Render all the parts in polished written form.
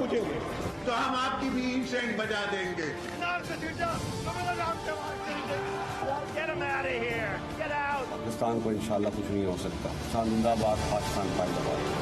पूछेंगे तो हम आपकी भी इंसेंट बजा देंगे। पाकिस्तान को इंशाल्लाह कुछ नहीं हो सकता। जिंदाबाद, पाकिस्तान जिंदाबाद।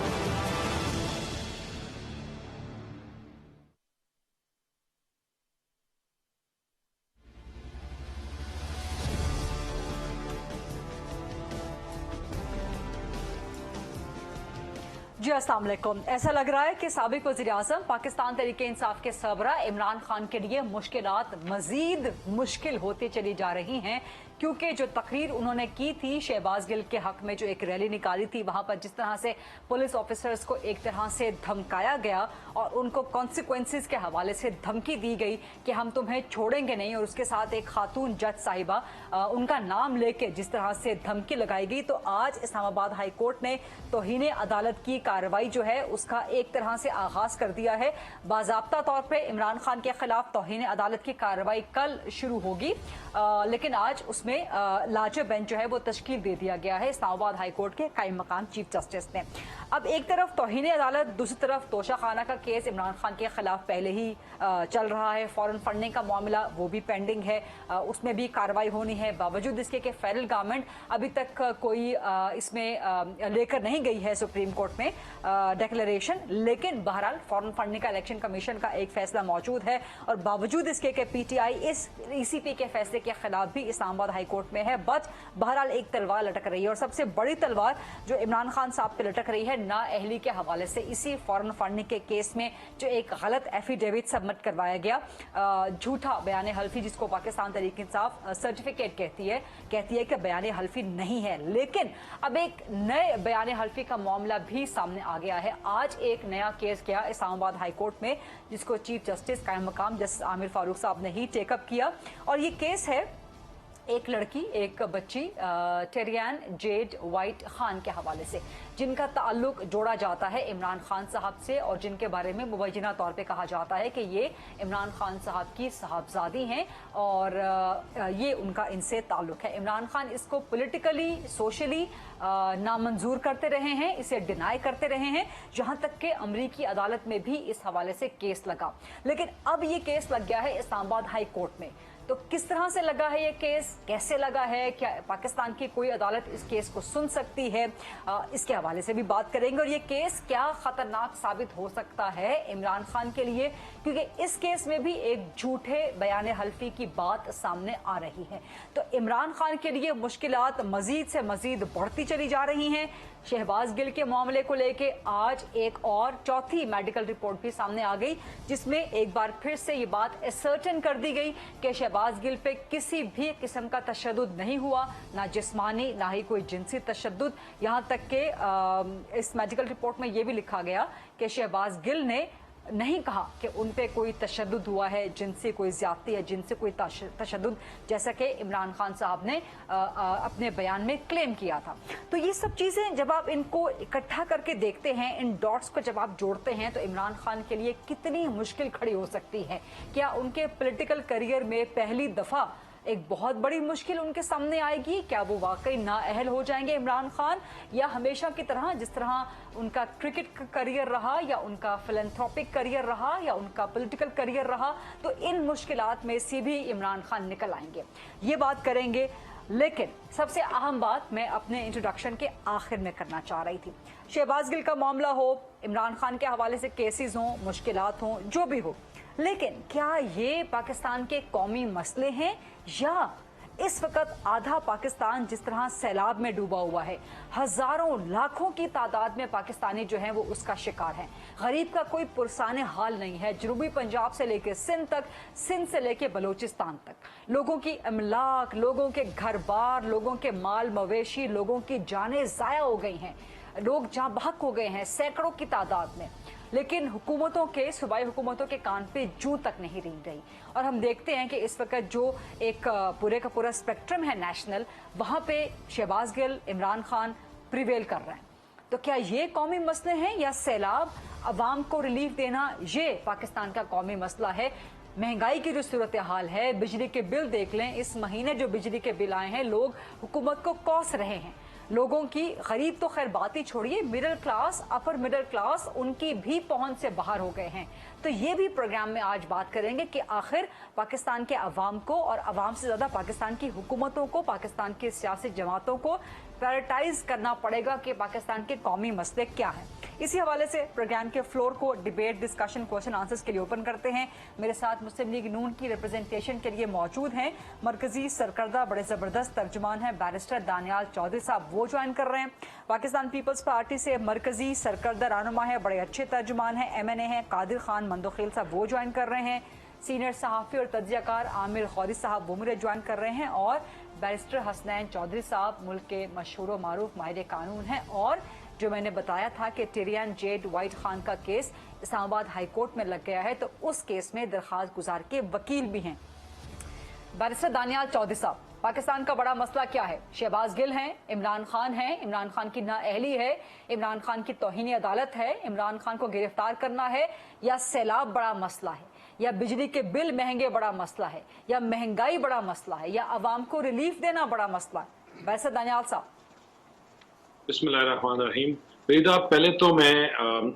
जी अस्सलाम वालेकुम। ऐसा लग रहा है कि साबिक वज़ीर-ए-आज़म पाकिस्तान तहरीक इंसाफ के सरबरा इमरान खान के लिए मुश्किलात मजीद मुश्किल होती चली जा रही हैं, क्योंकि जो तकरीर उन्होंने की थी शहबाज गिल के हक में, जो एक रैली निकाली थी, वहां पर जिस तरह से पुलिस ऑफिसर्स को एक तरह से धमकाया गया और उनको कॉन्सिक्वेंसेस के हवाले से धमकी दी गई कि हम तुम्हें छोड़ेंगे नहीं, और उसके साथ एक खातून जज साहिबा उनका नाम लेके जिस तरह से धमकी लगाई गई, तो आज इस्लामाबाद हाई कोर्ट ने तौहीन अदालत की कार्रवाई जो है उसका एक तरह से आगाज कर दिया है। बाज़ाब्ता तौर पर इमरान खान के खिलाफ तौहीन अदालत की कार्रवाई कल शुरू होगी, लेकिन आज उसमें लार्जर बेंच जो है वो तश्कील दे दिया गया है इस्लामाबाद हाई कोर्ट के कायम मकाम चीफ जस्टिस ने। अब एक तरफ तौहीन अदालत, दूसरी तरफ तोशा खाना का केस इमरान खान के खिलाफ पहले ही चल रहा है। फॉरेन फंडिंग का मामला वो भी पेंडिंग है, उसमें भी कार्रवाई होनी है। बावजूद इसके कि फेडरल गवर्नमेंट अभी तक कोई इसमें लेकर नहीं गई है सुप्रीम कोर्ट में डिक्लेरेशन, लेकिन बहरहाल फॉरेन फंडिंग का इलेक्शन कमीशन का एक फैसला मौजूद है, और बावजूद इसके कि पीटीआई इस ईसीपी के फैसले के खिलाफ भी इस्लामाबाद हाई कोर्ट में है, बट बहरहाल एक तलवार लटक रही है, और सबसे बड़ी तलवार जो इमरान खान साहब पे लटक रही है नाअहली के हवाले से। इसी फॉरेन फंडिंग के केस में जो एक गलत एफिडेविट सबमिट करवाया गया, झूठा बयान हल्फी, जिसको पाकिस्तान तहरीक इंसाफ सर्टिफिकेट कहती है कि बयान हल्फी नहीं है, लेकिन अब एक नए बयान हल्फी का मामला भी सामने आ गया है। आज एक नया केस गया इस्लामाबाद हाई कोर्ट में, जिसको चीफ जस्टिस कायम मकाम जस्टिस आमिर फारूक साहब ने ही टेकअप किया, और ये केस है एक लड़की, एक बच्ची टेरियान जेड वाइट खान के हवाले से, जिनका ताल्लुक जोड़ा जाता है इमरान खान साहब से, और जिनके बारे में मुबैना तौर पे कहा जाता है कि ये इमरान खान साहब की साहबजादी हैं और ये उनका इनसे ताल्लुक है। इमरान खान इसको पॉलिटिकली, सोशली नामंजूर करते रहे हैं, इसे डिनाई करते रहे हैं, जहां तक कि अमरीकी अदालत में भी इस हवाले से केस लगा। लेकिन अब ये केस लग गया है इस्लामाबाद हाई कोर्ट में। तो किस तरह से लगा है ये केस, कैसे लगा है, क्या पाकिस्तान की कोई अदालत इस केस को सुन सकती है, इसके हवाले से भी बात करेंगे। और ये केस क्या खतरनाक साबित हो सकता है इमरान खान के लिए, क्योंकि इस केस में भी एक झूठे बयान हल्फी की बात सामने आ रही है। तो इमरान खान के लिए मुश्किलात मजीद से मजीद बढ़ती चली जा रही हैं। शहबाज गिल के मामले को लेके आज एक और चौथी मेडिकल रिपोर्ट भी सामने आ गई, जिसमें एक बार फिर से ये बात असर्टेन कर दी गई कि शहबाज गिल पे किसी भी किस्म का तशद्दुद नहीं हुआ, ना जिस्मानी ना ही कोई जिनसी तशद्दुद। यहाँ तक कि इस मेडिकल रिपोर्ट में ये भी लिखा गया कि शहबाज गिल ने नहीं कहा कि उन पे कोई तशद्दुद हुआ है, जिनसे कोई ज्यादती है, जिनसे कोई तशद्दुद, जैसा कि इमरान खान साहब ने अपने बयान में क्लेम किया था। तो ये सब चीज़ें जब आप इनको इकट्ठा करके देखते हैं, इन डॉट्स को जब आप जोड़ते हैं, तो इमरान खान के लिए कितनी मुश्किल खड़ी हो सकती है। क्या उनके पॉलिटिकल करियर में पहली दफ़ा एक बहुत बड़ी मुश्किल उनके सामने आएगी? क्या वो वाकई नाअहल हो जाएंगे इमरान खान, या हमेशा की तरह जिस तरह उनका क्रिकेट करियर रहा, या उनका फिलैंथ्रोपिक करियर रहा, या उनका पॉलिटिकल करियर रहा, तो इन मुश्किलात में से भी इमरान खान निकल आएंगे? ये बात करेंगे, लेकिन सबसे अहम बात मैं अपने इंट्रोडक्शन के आखिर में करना चाह रही थी। शहबाज गिल का मामला हो, इमरान खान के हवाले से केसेस हों, मुश्किलात हों, जो भी हो, लेकिन क्या ये पाकिस्तान के कौमी मसले हैं, या इस वक्त आधा पाकिस्तान जिस तरह सैलाब में डूबा हुआ है, हजारों लाखों की तादाद में पाकिस्तानी जो हैं वो उसका शिकार हैं। गरीब का कोई पुरसाने हाल नहीं है। जनूबी पंजाब से लेकर सिंध तक, सिंध से लेकर बलूचिस्तान तक, लोगों की अमलाक, लोगों के घर बार, लोगों के माल मवेशी, लोगों की जानें ज़ाया हो गई हैं, लोग जहाँ बहक हो गए हैं सैकड़ों की तादाद में। लेकिन हुकूमतों के, सूबाई हुकूमतों के कान पे जूं तक नहीं रेंग रही। और हम देखते हैं कि इस वक्त जो एक पूरे का पूरा स्पेक्ट्रम है नेशनल, वहाँ पे शहबाज गिल, इमरान खान प्रिवेल कर रहे हैं। तो क्या ये कौमी मसले हैं, या सैलाब, अवाम को रिलीफ देना, ये पाकिस्तान का कौमी मसला है? महंगाई की जो सूरत हाल है, बिजली के बिल देख लें, इस महीने जो बिजली के बिल आए हैं, लोग हुकूमत को कौस रहे हैं। लोगों की, गरीब तो खैर बात ही छोड़िए, middle class, upper middle class, उनकी भी पहुंच से बाहर हो गए हैं। तो ये भी प्रोग्राम में आज बात करेंगे कि आखिर पाकिस्तान के अवाम को, और अवाम से ज्यादा पाकिस्तान की हुकूमतों को, पाकिस्तान की सियासी जमातों को प्रायोरिटाइज करना पड़ेगा कि पाकिस्तान के कौमी मसले क्या हैं। इसी हवाले से प्रोग्राम के फ्लोर को डिबेट, डिस्कशन, क्वेश्चन आंसर्स के लिए ओपन करते हैं। मेरे साथ मुस्लिम लीग नून की रिप्रेजेंटेशन के लिए मौजूद हैं मरकजी सरकर्दा, बड़े जबरदस्त तर्जुमान हैं बैरिस्टर दानियाल चौधरी साहब, वो ज्वाइन कर रहे हैं। पाकिस्तान पीपल्स पार्टी से मरकजी सरकर्दा रहनुमा है, बड़े अच्छे तर्जुमान हैं, MNA हैं कादिर खान मंदोखिल साहब, वो ज्वाइन कर रहे हैं। सीनियर सहाफ़ी और तज्जियाकार आमिर खौरी साहब, वो मुझे ज्वाइन कर रहे हैं। और बैरिस्टर हसनैन चौधरी साहब मुल्क के मशहूर व मारूफ माहिर कानून हैं, और जो मैंने बताया था कि टिरियन जेड वाइट खान का केस इस्लामाबाद हाई कोर्ट में लग गया है, तो उस केस में दरखास्त गुजार के वकील भी हैं। बैरिस्टर दानियाल चौधरी साहब, पाकिस्तान का बड़ा मसला क्या है? शहबाज गिल हैं, इमरान खान हैं, इमरान खान की नाअहली है, इमरान खान की तौहीन अदालत है, इमरान खान को गिरफ्तार करना है, या सैलाब बड़ा मसला है, या बिजली के बिल महंगे बड़ा मसला है, या महंगाई बड़ा मसला है, या अवाम को रिलीफ देना बड़ा मसला है? बैरिस्टर दानियाल साहब। बिस्मिल्लाहिर्रहमानिर्रहीम। फरीदा, पहले तो मैं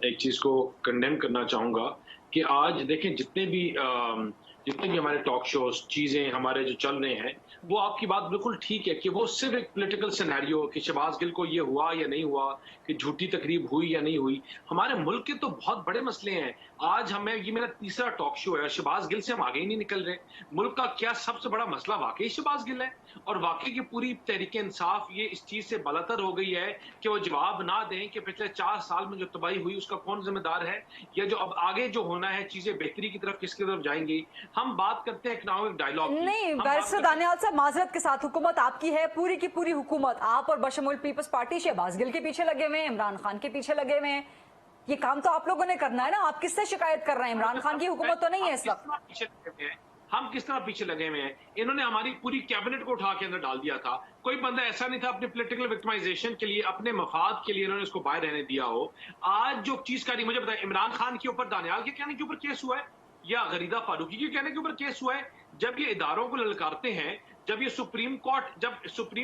एक चीज को कंडेम करना चाहूंगा कि आज देखें जितने भी हमारे टॉक शोज चीजें हमारे जो चल रहे हैं, वो आपकी बात बिल्कुल ठीक है कि वो सिर्फ एक पॉलिटिकल सिनेरियो कि शहबाज गिल को ये हुआ या नहीं हुआ, कि झूठी तकरीब हुई या नहीं हुई। हमारे मुल्क के तो बहुत बड़े मसले हैं। आज हमें, ये मेरा तीसरा टॉक शो है, शहबाज गिल से हम आगे ही नहीं निकल रहे। मुल्क का क्या सबसे बड़ा मसला वाकई शहबाज गिल है, और वाकई की पूरी तहरीक इंसाफ ये इस चीज से बलतर हो गई है कि वो जवाब ना दें कि पिछले 4 साल में जो तबाही हुई उसका कौन जिम्मेदार है, या जो अब आगे जो होना है चीजें बेहतरी की तरफ किसकी तरफ जाएंगी। हम बात करते हैं इकोनॉमिक डायलॉग की। नहीं बैरिस्टर दानियाल साहब, माजरत के साथ, हुकूमत आपकी है, पूरी की पूरी हुकूमत, आप और बशमुल पीपल्स पार्टी शहबाज गिल के पीछे लगे हुए हैं, इमरान खान के पीछे लगे हुए हैं। ये काम तो आप लोगों ने करना है ना। आप किससे शिकायत कर रहे हैं? इमरान खान की हुकूमत तो नहीं है इस वक्त। हम किस तरह पीछे लगे हुए हैं? इन्होंने हमारी पूरी कैबिनेट को उठा के अंदर डाल दिया था। कोई बंदा ऐसा नहीं था अपने पॉलिटिकल विक्टिमाइजेशन के लिए, अपने मफाद के लिए इन्होंने इसको बाहर रहने दिया हो। आज जो चीज का नहीं, मुझे बताया, इमरान खान के ऊपर, दानियाल के कहने के ऊपर केस हुआ है, या गरीदा फारूकी के कहने के ऊपर केस हुआ है। जब ये इदारों को ललकारते हैं, जब ये सुप्रीम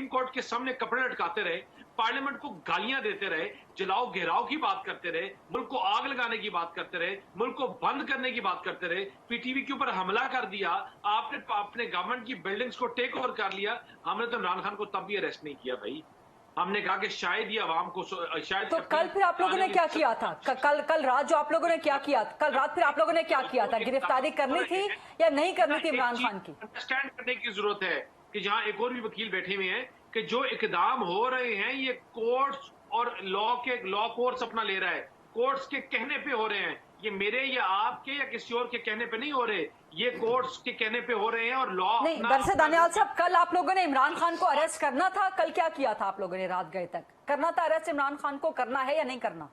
कोर्ट के सामने कपड़े लटकाते रहे, पार्लियामेंट को गालियां देते रहे, जलाओ घेराव की बात करते रहे, मुल्क को आग लगाने की बात करते रहे, मुल्क को बंद करने की बात करते रहे, पीटीवी के ऊपर हमला कर दिया, आपने अपने गवर्नमेंट की बिल्डिंग्स को टेक ओवर कर लिया। हमने तो इमरान खान को तब भी अरेस्ट नहीं किया भाई। हमने कहा कि शायद ये आवाम को शायद। तो कल फिर आप लोगों ने क्या किया था? कल रात जो आप लोगों ने क्या किया, कल रात फिर आप लोगों ने क्या किया था? गिरफ्तारी करनी थी या नहीं करनी थी इमरान खान की? अंडरस्टैंड करने की जरूरत है कि जहां एक और भी वकील बैठे हुए हैं कि जो इकदाम हो रहे हैं ये कोर्ट्स और लॉ कोर्ट्स अपना ले रहा है, कोर्ट्स के कहने पे हो रहे हैं। ये मेरे या आपके या किसी और के कहने पे नहीं हो रहे, ये कोर्ट्स के कहने पे हो रहे हैं। और लॉ नहीं, बैरिस्टर दानियाल साहब, कल आप लोगों ने इमरान खान को अरेस्ट करना था, कल क्या किया था आप लोगों ने? रात गए तक करना था अरेस्ट, इमरान खान को करना है या नहीं करना?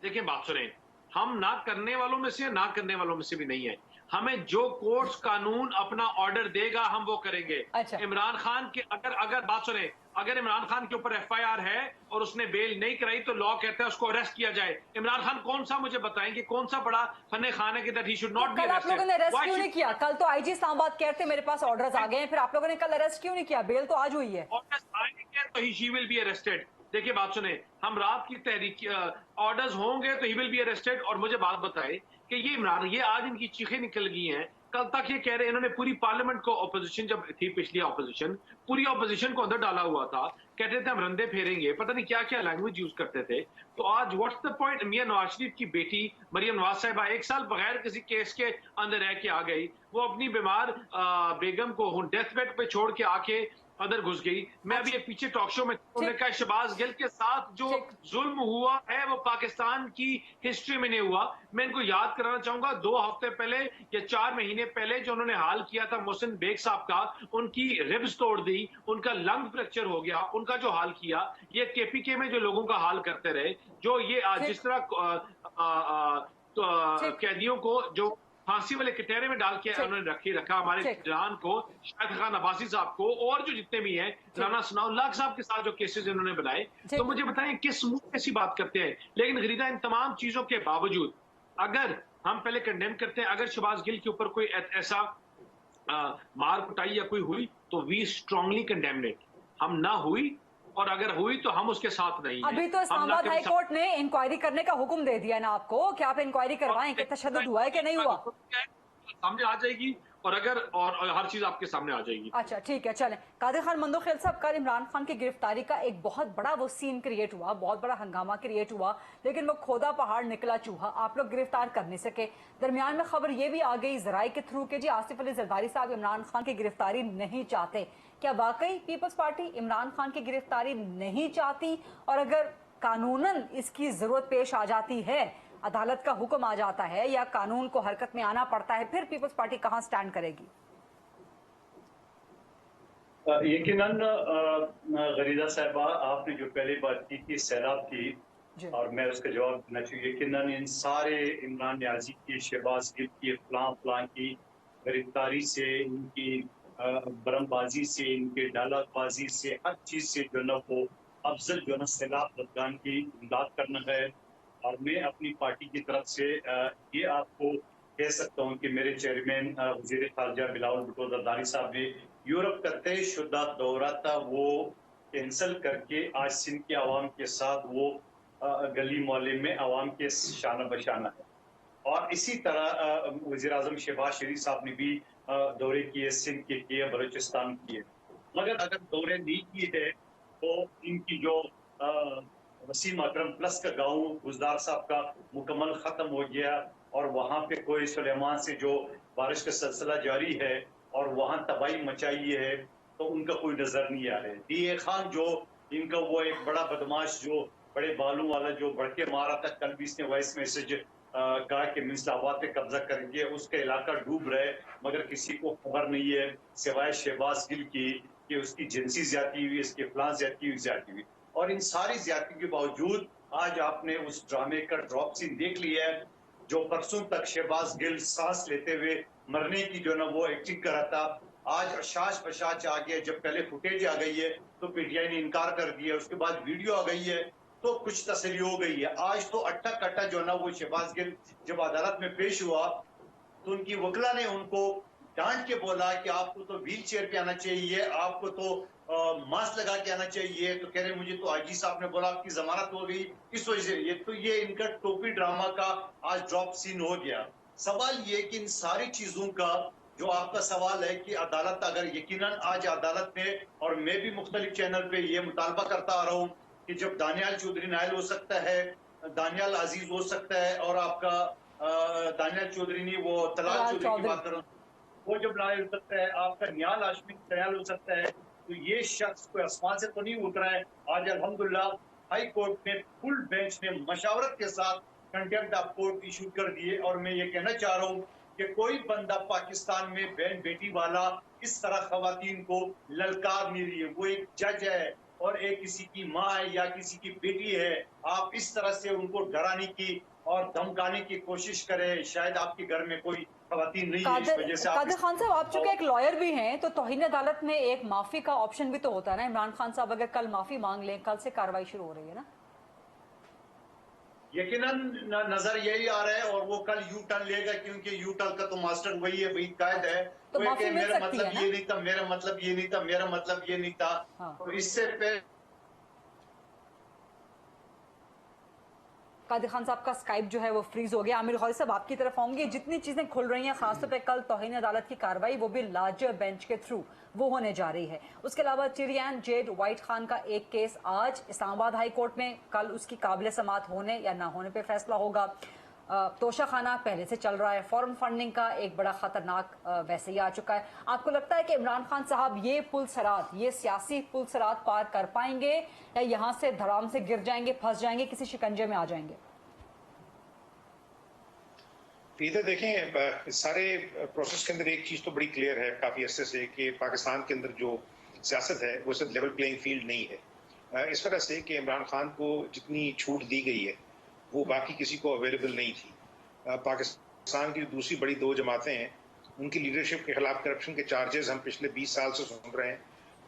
देखिए बात सुने, हम ना करने वालों में से ना करने वालों में से भी नहीं है। हमें जो कोर्ट्स कानून अपना ऑर्डर देगा हम वो करेंगे। अच्छा। इमरान खान के अगर बात सुने, अगर इमरान खान के ऊपर FIR है और उसने बेल नहीं कराई तो लॉ कहता है उसको अरेस्ट किया जाए। इमरान खान कौन सा, मुझे बताएंगे कौन सा बड़ा फने खान है कि that he should not be कल अरेस्टेड? आप लोगों ने अरेस्ट क्यों नहीं किया? कल तो IG इस्लामाबाद कहते मेरे पास ऑर्डर्स आ गए हैं, फिर आप लोगों ने कल अरेस्ट क्यों नहीं किया? बेल तो आज हुई है। ऑर्डर्स आएंगे तो ही विल बी अरेस्टेड। देखिए बात सुने, हम रात की तहरीक ऑर्डर्स होंगे तो ही विल बी अरेस्टेड। और मुझे बात बताए कि ये इमरान, ये आज इनकी चीखें निकल गई हैं। कल तक ये कह रहे, इन्होंने पूरी पार्लियामेंट को, ऑपोजिशन जब थी पिछली ऑपोजिशन, पूरी ऑपोजिशन को अंदर डाला हुआ था, कहते थे हम रंदे फेरेंगे, पता नहीं क्या क्या लैंग्वेज यूज करते थे। तो आज व्हाट्स द पॉइंट? मियां नवाज शरीफ की बेटी मरियम नवाज साहिबा 1 साल बगैर किसी केस के अंदर रह के आ गई। वो अपनी बीमार बेगम को डेथ बेड पे छोड़ के आके अंदर घुस गई। मैं अभी एक पीछे टॉक शो में उन्होंने कहा शहबाज गिल के साथ जो जुल्म हुआ है वो पाकिस्तान की हिस्ट्री में नहीं हुआ। मैं इनको याद कराना चाहूंगा 2 हफ्ते पहले या 4 महीने पहले जो उन्होंने हाल किया था मोहसिन बेग साहब का, उनकी रिब्स तोड़ दी, उनका लंग फ्रैक्चर हो गया, उनका जो हाल किया, ये KPK में जो लोगों का हाल करते रहे, जो ये जिस तरह कैदियों को जो फांसी वाले कटहरे में डाल के उन्होंने रखा हमारे जान को, शाहिद खान अब्बासी साहब को, और जो जितने भी हैं, राना सनाउल्लाह साहब के साथ जो केसेस इन्होंने बनाए, तो मुझे बताएं किस मुंह ऐसी बात करते हैं। लेकिन गरीदा, इन तमाम चीजों के बावजूद अगर हम पहले कंडेम करते हैं, अगर शहबाज गिल के ऊपर कोई ऐसा मार कुटाई या कोई हुई तो वी स्ट्रांगली कंडेमनेट। हम ना हुई और अगर हुई तो हम उसके साथ नहीं हैं। अभी तो इस्लामाबाद हाई कोर्ट ने इंक्वायरी करने का हुक्म दे दिया है ना आपको, क्या आप इंक्वायरी करवाएं कि तशद्दुद हुआ है कि नहीं हुआ? सामने आ जाएगी और हर चीज आपके सामने आ जाएगी। अच्छा ठीक है, चलें। कादिर खान मंदोखेल साहब, कल इमरान खान की गिरफ्तारी का एक बहुत बड़ा वो सीन क्रिएट हुआ, बहुत बड़ा हंगामा क्रिएट हुआ, लेकिन वो खोदा पहाड़ निकला चूहा, आप लोग गिरफ्तार कर नहीं सके। दरमियान में खबर ये भी आ गई जराए के थ्रू कि जी आसिफ अली जरदारी साहब इमरान खान की गिरफ्तारी नहीं चाहते। क्या वाकई पीपल्स पार्टी इमरान खान की गिरफ्तारी नहीं चाहती? और अगर कानूनन इसकी जरूरत पेश आ जाती है, अदालत का हुक्म आ जाता है या कानून को हरकत में आना पड़ता है, फिर पीपल्स पार्टी कहां स्टैंड करेगी? यकीनन गरीदा साहिबा, आपने जो पहली बात की थी सैलाब की, और मैं उसका जवाब देना चाहिए। यकीनन इन सारे इमरान न्याजी की, शहबाज गिल की, फलां की गिरफ्तारी से, इनकी बरमबाजी से, इनके डालाबाजी से, हर चीज से जो है वो अफजल जो है सैलाब अफगान की इमदाद करना है। और मैं अपनी पार्टी की तरफ से ये आपको कह सकता हूँ कि मेरे चेयरमैन वजीर खारजा बिलावल भुट्टो जरदारी साहब ने यूरोप का तयशुदा दौरा था वो कैंसिल करके आज सिंध के आवाम के साथ वो गली मोहल्ले में आवाम के शाना बशाना है। और इसी तरह वजीर आजम शहबाज शरीफ साहब ने भी दौरे किए, सिंध के किए, बलूचिस्तान किए। मगर अगर दौरे नहीं किए है तो इनकी जो वसीम अकरम प्लस का गांव गुजदार साहब का मुकम्मल खत्म हो गया, और वहां पे कोई सुलेमान से जो बारिश का सिलसिला जारी है और वहां तबाही मचाई है, तो उनका कोई नजर नहीं आ रहा है। DA खान जो इनका वो एक बड़ा बदमाश जो बड़े बालों वाला जो बढ़के मारा था, कल भी इसने वॉइस मैसेज कहा कि मिसलाबाद पे कब्जा करेंगे, उसका इलाका डूब रहा है, मगर किसी को खबर नहीं है सिवाय शहबाज गिल की कि उसकी जिनसी ज्यादती हुई, इसके फलां ज्यादती हुई। और इन सारी ज्यादती के बावजूद आज आपने उस ड्रामे का ड्रॉप सीन देख लिया है, जो परसों तक शहबाज गिल सांस लेते हुए मरने की जो ना वो एक्टिंग कर रहा था, आज अशाश बशाश आ गया। जब पहले फुटेज आ गई है तो PTI ने इनकार कर दिया, उसके बाद वीडियो आ गई है तो कुछ तसल्ली हो गई है। आज तो अट्टा कट्टा जो ना वो शहबाज गिल जब अदालत में पेश हुआ तो उनकी वकला ने उनको डांट के बोला कि आपको तो व्हील चेयर पे आना चाहिए, आपको तो मास्क लगा के आना चाहिए। तो कह रहे मुझे तो IG साहब ने बोला आपकी जमानत हो गई, इस वजह से ये इनका टोपी ड्रामा का आज ड्रॉप सीन हो गया। सवाल ये कि इन सारी चीजों का जो आपका सवाल है कि अदालत, अगर यकीनन आज अदालत ने, और मैं भी मुख्तलिफ चैनल पे ये मुतालबा करता आ रहा हूँ कि जब दानियाल चौधरी नायल हो सकता है, दानियाल अजीज हो सकता है, और आपका दानियाल चौधरी नहीं वो तलाल चौधरी की बात करो, वो जब नायल हो सकता है, आपका नियाल हाशमी नायल हो सकता है, तो ये शख्स कोई आसमान से तो नहीं उठ रहा है। आज अल्हम्दुलिल्लाह हाई कोर्ट ने फुल बेंच ने मशावरत के साथ कंटेम्प्ट ऑफ कोर्ट इशू कर दिए। और मैं ये कहना चाह रहा हूँ कि कोई बंदा पाकिस्तान में बहन बेटी वाला इस तरह खवातीन को ललकार नहीं रही है। वो एक जज है और एक किसी की माँ है या किसी की बेटी है, आप इस तरह से उनको डराने की और धमकाने की कोशिश करें। शायद आपके घर में कोई खवातीन नहीं है, इस वजह से कादिर खान साहब, आप चूंकि एक लॉयर भी हैं तो तौहीन अदालत में एक माफी का ऑप्शन भी तो होता है ना। इमरान खान साहब अगर कल माफी मांग लें, कल से कार्रवाई शुरू हो रही है ना। यकीनन नजर यही आ रहा है, और वो कल यू टर्न लेगा, क्योंकि यू टर्न का तो मास्टर वही है, वही कायद है। तो माफी मिल मेरा सकती मतलब है ना? ये नहीं था, मेरा मतलब ये नहीं था, मेरा मतलब ये नहीं था। हाँ। तो इससे पहले कादिर खान साहब का स्काइप जो है वो फ्रीज हो गया। आमिर गौरी साहब, आपकी तरफ आऊंगी। जितनी चीजें खुल रही हैं, खासतौर पे कल तौहीन अदालत की कार्रवाई, वो भी लार्जर बेंच के थ्रू वो होने जा रही है। उसके अलावा चिरियान जेड वाइट खान का एक केस आज इस्लामाबाद हाई कोर्ट में, कल उसकी काबिल समात होने या ना होने पे फैसला होगा। तोशा खाना पहले से चल रहा है। फॉरेन फंडिंग का एक बड़ा खतरनाक वैसे ही आ चुका है। आपको लगता है कि इमरान खान साहब ये पुलसरात, ये सियासी पुलसरात पार कर पाएंगे या यहाँ से धड़ाम से गिर जाएंगे, फंस जाएंगे, किसी शिकंजे में आ जाएंगे? इधर देखें, इस सारे प्रोसेस के अंदर एक चीज तो बड़ी क्लियर है काफी अरसे से कि पाकिस्तान के अंदर जो सियासत है वो सिर्फ लेवल प्लेइंग फील्ड नहीं है। इस वजह से कि इमरान खान को जितनी छूट दी गई है वो बाकी किसी को अवेलेबल नहीं थी। पाकिस्तान की दूसरी बड़ी दो जमातें हैं, उनकी लीडरशिप के खिलाफ करप्शन के चार्जेस हम पिछले 20 साल से सुन रहे हैं,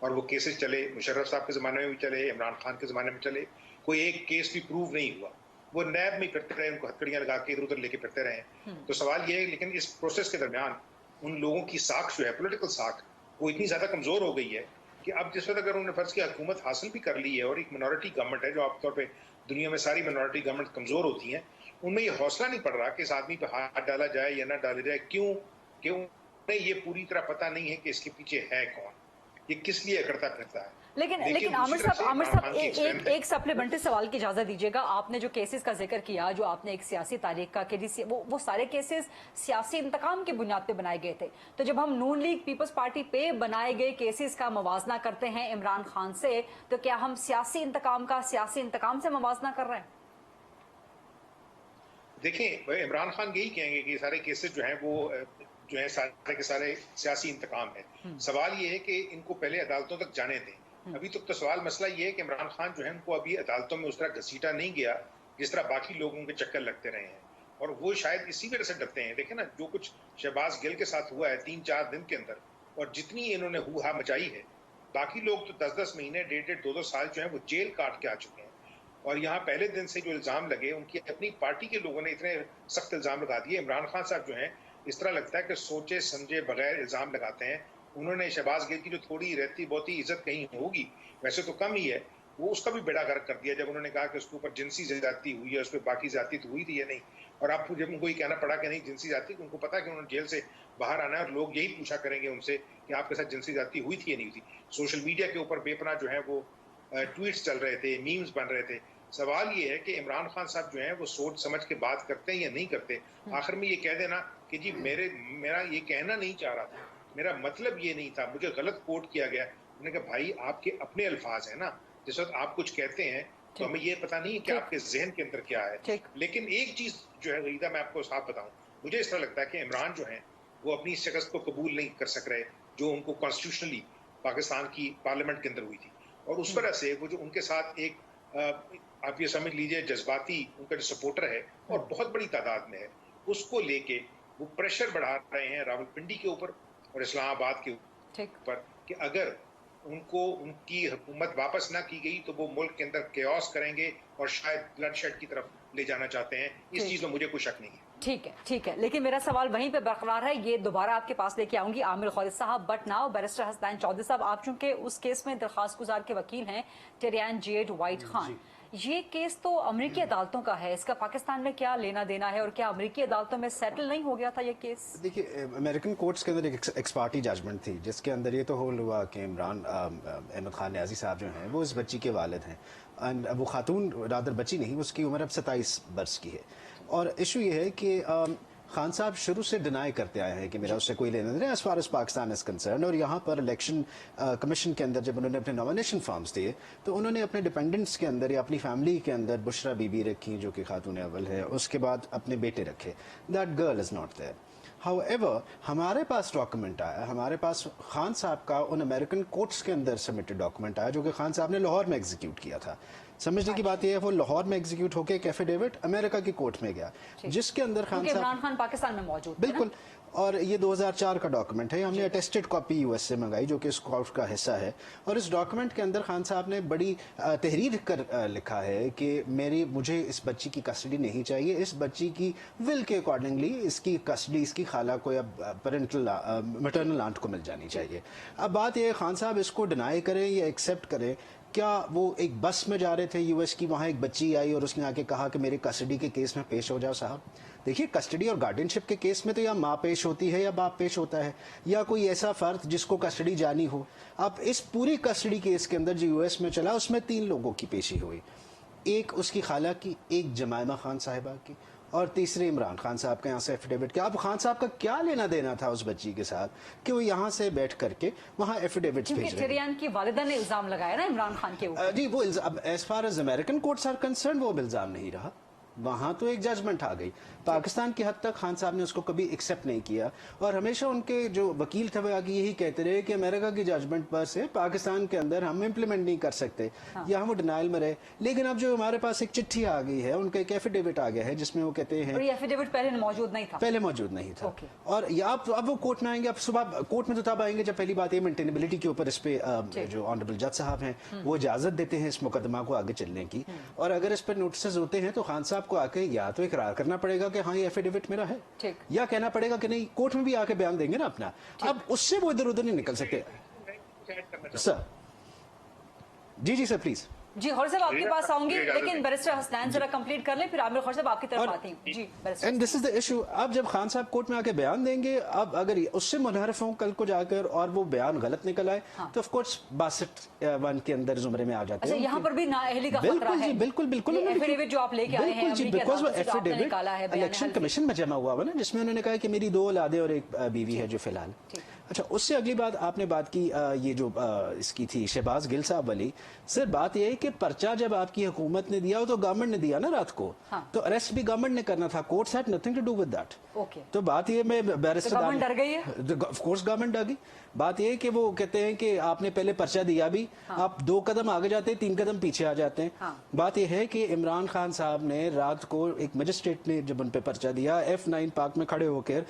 और वो केसेस चले, मुशर्रफ साहब के ज़माने में भी चले, इमरान खान के ज़माने में चले, कोई एक केस भी प्रूव नहीं हुआ। वो नैब में करते रहे, उनको हथकड़ियाँ लगा के इधर उधर लेके फिरते रहे। तो सवाल ये है, लेकिन इस प्रोसेस के दरमियान उन लोगों की साख जो है, पोलिटिकल साख, वो इतनी ज़्यादा कमज़ोर हो गई है कि अब जिस वक्त अगर उन्होंने फर्ज की हुकूमत हासिल भी कर ली है और एक मिनॉरिटी गवर्नमेंट है, जो आमतौर पर दुनिया में सारी मिनॉरिटी गवर्नमेंट कमजोर होती हैं, उनमें ये हौसला नहीं पड़ रहा कि इस आदमी पे हाथ डाला जाए या ना डाला जाए। क्यों? उन्हें ये पूरी तरह पता नहीं है कि इसके पीछे है कौन, ये किस लिए करता फिरता है। लेकिन आमिर साहब एक सप्लीमेंट्री सवाल की इजाजत दीजिएगा। आपने जो केसेस का जिक्र किया, जो आपने एक सियासी तारीख का कि वो सारे केसेस सियासी इंतकाम की बुनियाद पे बनाए गए थे। तो जब हम नून लीग पीपल्स पार्टी पे बनाए गए केसेस का मवाजना करते हैं इमरान खान से, तो क्या हम सियासी इंतकाम से मवाजना कर रहे हैं? देखिए, इमरान खान यही कहेंगे कि सारे केसेस जो हैं वो जो है सारे के सारे सियासी इंतकाम है। सवाल ये है कि इनको पहले अदालतों तक जाने दें। अभी तक तो सवाल मसला ये है कि इमरान खान जो है उनको अभी अदालतों में उस तरह घसीटा नहीं गया जिस तरह बाकी लोगों के चक्कर लगते रहे हैं, और वो शायद इसी वजह से डरते हैं। देखे ना, जो कुछ शहबाज गिल के साथ हुआ है 3-4 दिन के अंदर, और जितनी इन्होंने हुआ मचाई है, बाकी लोग तो 10-10 महीने 1.5 2-2 साल जो है वो जेल काट के आ चुके हैं। और यहाँ पहले दिन से जो इल्जाम लगे, उनकी अपनी पार्टी के लोगों ने इतने सख्त इल्जाम लगा दिए। इमरान खान साहब जो है इस तरह लगता है कि सोचे समझे बगैर इल्जाम लगाते हैं। उन्होंने शहबाज गिल की जो थोड़ी रहती बहुती इज्जत कहीं होगी, वैसे तो कम ही है, वो उसका भी बेड़ा गर्क कर दिया जब उन्होंने कहा कि उसके ऊपर जिनसी ज्यादती हुई है, उस पर बाकी ज्यादती तो हुई थी या नहीं। और अब जब उनको ये कहना पड़ा कि नहीं जिनसी ज्यादती, उनको पता है कि उन्होंने जेल से बाहर आना है और लोग यही पूछा करेंगे उनसे कि आपके साथ जिनसी ज्यादती हुई थी या नहीं थी। सोशल मीडिया के ऊपर बेपनाह जो है वो ट्वीट्स चल रहे थे, मीम्स बन रहे थे। सवाल ये है कि इमरान खान साहब जो है वो सोच समझ के बात करते हैं या नहीं करते। आखिर में ये कह देना कि जी मेरा ये कहना नहीं चाह रहा था, मेरा मतलब ये नहीं था, मुझे गलत कोट किया गया। उन्होंने कहा भाई आपके अपने अल्फाज है ना, जिस वक्त आप कुछ कहते हैं तो हमें ये पता नहीं है कि आपके जहन के अंदर क्या है। लेकिन एक चीज जो है गरीदा, मैं आपको साफ बताऊं, मुझे इस तरह लगता है कि इमरान जो है वो अपनी शिकस्त को कबूल नहीं कर सक रहे जो उनको कॉन्स्टिट्यूशनली पाकिस्तान की पार्लियामेंट के अंदर हुई थी। और उस वजह से वो जो उनके साथ एक आप ये समझ लीजिए जज्बाती उनका जो सपोर्टर है और बहुत बड़ी तादाद में है, उसको लेके वो प्रेशर बढ़ा रहे हैं रावलपिंडी के ऊपर और इस्लामाबाद के ऊपर कि अगर उनको उनकी हुकूमत वापस ना की गई तो वो मुल्क के अंदर केओस करेंगे और शायद ब्लडशेड की तरफ ले जाना चाहते हैं। इस चीज में मुझे कोई शक नहीं है। ठीक है, लेकिन मेरा सवाल वहीं पे बरकरार है। ये दोबारा आपके पास लेके आऊंगी आमिर खालिद साहब, but now barrister Hasnain Chaudhry साहब, आप चूंकि उस केस में दरखास्त गुजार के वकील हैं, टेरियान जेड वाइट खान, ये केस तो अमेरिकी अदालतों का है, इसका पाकिस्तान में क्या लेना देना है और क्या अमेरिकी अदालतों में सेटल नहीं हो गया था ये केस? देखिए, अमेरिकन कोर्ट्स के अंदर एक एक्स पार्टी जजमेंट थी जिसके अंदर ये तो होल हुआ कि इमरान अहमद खान न्याजी साहब जो हैं वो इस बच्ची के वालिद हैं, एंड वो खातून रादर बच्ची नहीं, उसकी उम्र अब 27 वर्ष की है। और इशू ये है कि खान साहब शुरू से डिनाई करते आए हैं कि मेरा उससे कोई लेना देना as far as Pakistan is concern. और यहाँ पर इलेक्शन कमीशन के अंदर जब उन्होंने अपने नॉमिनेशन फॉर्म्स दिए तो उन्होंने अपने डिपेंडेंट्स के अंदर या अपनी फैमिली के अंदर बुशरा बीबी रखी जो कि खातून अव्वल है, उसके बाद अपने बेटे रखे। That girl is not there. However हमारे पास डॉक्यूमेंट आया, हमारे पास खान साहब का उन अमेरिकन कोर्ट्स के अंदर सबमिटेड डॉक्यूमेंट आया जो कि खान साहब ने लाहौर में एग्जीक्यूट किया था। समझने की बात यह है वो लाहौर में एग्जीक्यूट होकर एक एफिडेविट अमेरिका की कोर्ट में गया जिसके अंदर खान साहब, इमरान खान पाकिस्तान में मौजूद, बिल्कुल, और ये 2004 का डॉक्यूमेंट है। हमने अटेस्टेड कॉपी यूएस से मंगाई जो कि इस कोर्ट का हिस्सा है। और इस डॉक्यूमेंट के अंदर खान साहब ने बड़ी तहरीर कर लिखा है कि मुझे इस बच्ची की कस्टडी नहीं चाहिए, इस बच्ची की विल के अकॉर्डिंगली इसकी कस्टडी इसकी खाला को या पेरेंटल मैटरनल आंट को मिल जानी चाहिए। अब बात यह खान साहब इसको डिनाई करें या एक्सेप्ट करें। क्या वो एक बस में जा रहे थे यूएस की, वहां एक बच्ची आई और उसने आके कहा कि मेरे कस्टडी के केस में पेश हो जाओ साहब? देखिए, कस्टडी और गार्डियनशिप के केस में तो या माँ पेश होती है या बाप पेश होता है या कोई ऐसा फर्द जिसको कस्टडी जानी हो। अब इस पूरी कस्टडी केस के अंदर जो यूएस में चला उसमें 3 लोगों की पेशी हुई, एक उसकी खाला की, एक जमायमा खान साहिबा की और तीसरे इमरान खान साहब के यहाँ से एफिडेविट किया। अब खान साहब का क्या लेना देना था उस बच्ची के साथ कि वो यहाँ से बैठ करके वहाँ एफिडेविट्स भेज रहे हैं? टेरियान की वालिदा ने इल्जाम लगाया ना इमरान खान के ऊपर। जी, वो अब as far as American courts are concern वो इल्जाम नहीं रहा, वहां तो एक जजमेंट आ गई। पाकिस्तान की हद तक खान साहब ने उसको कभी एक्सेप्ट नहीं किया और हमेशा उनके जो वकील थे वो आगे यही कहते रहे कि अमेरिका की जजमेंट पर से पाकिस्तान के अंदर हम इम्प्लीमेंट नहीं कर सकते, या हम डिनाइल में रहे। लेकिन अब जो हमारे पास एक चिट्ठी आ गई है, उनका एक एफिडेविट आ गया है जिसमें वो कहते हैं, एफिडेविट पहले मौजूद नहीं था, और अब वो कोर्ट में आएंगे। अब सुबह कोर्ट में तो तब आएंगे जब पहली बात ये मेंटेनेबिलिटी के ऊपर इस पे जो ऑनरेबल जज साहब हैं वो इजाजत देते हैं इस मुकदमा को आगे चलने की। और अगर इस पर नोटिस होते हैं तो खान साहब को आके या तो इकरार करना पड़ेगा कि हाँ ये एफिडेविट मेरा है, या कहना पड़ेगा कि नहीं, कोर्ट में भी आके बयान देंगे ना अपना। अब उससे वो इधर उधर नहीं निकल सकते सर। जी जी सर प्लीज। जी हौर साहब आपके पास आऊंगी, लेकिन बैरिस्टर हसनैन जरा कंप्लीट कर लें, फिर आमिर खौर साहब आपकी तरफ आती हूँ। जी barrister. And this is the issue. अब जब खान साहब कोर्ट में आके बयान देंगे, अब अगर उससे मुनहरफ हों कल को जाकर और वो बयान गलत निकल आए, तो ऑफ कोर्स 62 के अंदर जुमरे में आ जाते हैं। यहाँ पर भी नाअहली का खतरा है। बिल्कुल बिल्कुल एफिडेविट जो आप लेके आए हैं, बिकॉज वो एफिडेविट इलेक्शन कमीशन में जमा हुआ ना, जिसमें उन्होंने कहा कि मेरी 2 औलादें और एक बीवी है जो फिलहाल। अच्छा, उससे अगली बात आपने बात की ये जो इसकी थी शहबाज गिल साहब वाली। सर बात यह है कि पर्चा जब आपकी हुकूमत ने दिया हो तो गवर्नमेंट ने दिया ना रात को, तो अरेस्ट भी गवर्नमेंट ने करना था। Courts had nothing to do with that. तो बात ये मैं बैरिस्टर गवर्नमेंट डर गई है, ऑफ कोर्स गवर्नमेंट डर गई। बात ये है कि वो कहते हैं कि आपने पहले पर्चा दिया भी, आप 2 कदम आगे जाते हैं, 3 कदम पीछे आ जाते हैं। बात यह है कि इमरान खान साहब ने रात को एक मजिस्ट्रेट ने जब उन पे पर्चा दिया, F9 पार्क में खड़े होकर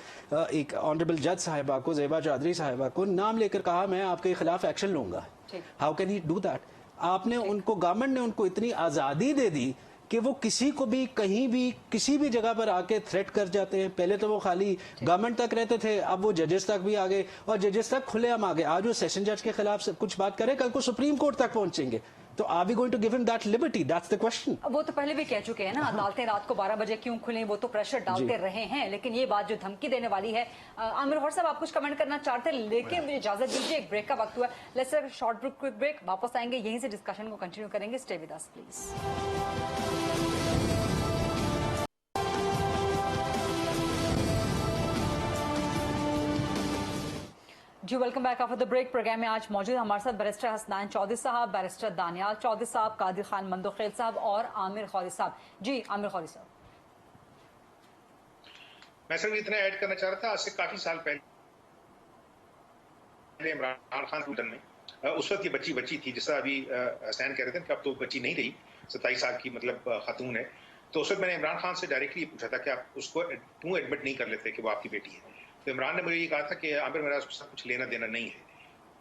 एक ऑनरेबल जज साहिबा को, ज़ेबा चौधरी साहिबा को नाम लेकर कहा मैं आपके खिलाफ एक्शन लूंगा। How can he do that? आपने उनको, गवर्नमेंट ने उनको इतनी आजादी दे दी कि वो किसी को भी कहीं भी किसी भी जगह पर आके थ्रेट कर जाते हैं। पहले तो वो खाली गवर्नमेंट तक रहते थे, अब वो जजेस तक भी आ गए, और जजेस तक खुलेआम आ गए। आज वो सेशन जज के खिलाफ कुछ बात करें, कल को सुप्रीम कोर्ट तक पहुंचेंगे। तो are we going to give him that liberty? That's the question. वो तो पहले भी कह चुके हैं ना, अदालतें रात को 12 बजे क्यों खुलें, वो तो प्रेशर डालते रहे हैं। लेकिन ये बात जो धमकी देने वाली है, आमिर खौर साहब आप कुछ कमेंट करना चाहते हैं, लेकिन मुझे इजाजत दीजिए, एक ब्रेक का वक्त हुआ। Let's take a short quick break, वापस आएंगे, यहीं से डिस्कशन को कंटिन्यू करेंगे। Stay with us please. जी welcome back after the break. Programme में आज मौजूद हमारे साथ बैरिस्टर हसनैन चौधरी साहब, बैरिस्टर दानियाल चौधरी साहब, कादिर खान मंदोखेल साहब और आमिर खौरी साहब। जी आमिर खौरी साहब। मैं सिर्फ इतना ऐड करना चाह रहा था, आज से काफी साल पहले इमरान खान सूडन में उस वक्त ये बच्ची थी, जिसका अभी हसनैन कह रहे थे कि अब तो बच्ची नहीं रही, 27 साल की मतलब खातून है। तो उस वक्त मैंने इमरान खान से डायरेक्टली पूछा था कि आप उसको क्यों एडमिट नहीं कर लेते कि वो आपकी बेटी है। तो इमरान ने मुझे ये कहा था कि आमिर मेरा उसके साथ कुछ लेना देना नहीं है।